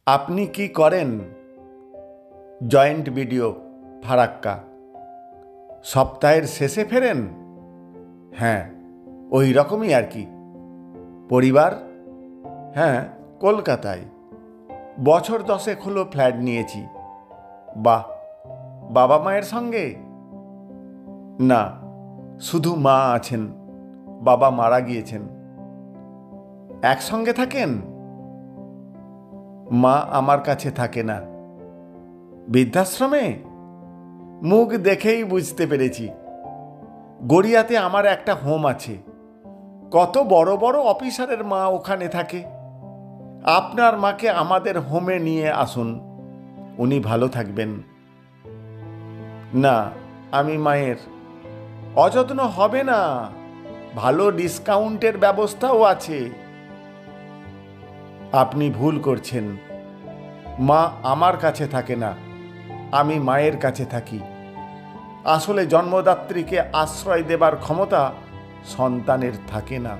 আপনি কি করেন? Joint video Farakka. সপ্তাহের শেষে ফেরেন? হ্যাঁ, ওই রকমই আর কি। পরিবার? হ্যাঁ, কলকাতায়। বছর 10 হলো ফ্ল্যাট নিয়েছি। বাহ, বাবা মায়ের সঙ্গে? না, শুধু মা আছেন, বাবা মারা গিয়েছেন। একসঙ্গে থাকেন? মা আমার কাছে থাকে না। বৃদ্ধাশ্রমে? মুখ দেখেই বুঝতে পেরেছি। গড়িয়াতে আমার একটা হোম আছে। কত বড় বড় অফিসারের মা ওখানে থাকে। আপনার মাকে আমাদের হোমে নিয়ে আসুন, উনি ভালো থাকবেন। না, আমি মায়ের। অযত্ন হবে না, ভালো ডিসকাউন্টের ব্যবস্থাও আছে। আপনি ভুল করছেন। মা আমার কাছে থাকে না, আমি মায়ের কাছে থাকি। আসলে জন্মদাত্রীকে আশ্রয় দেবার ক্ষমতা সন্তানের থাকে না।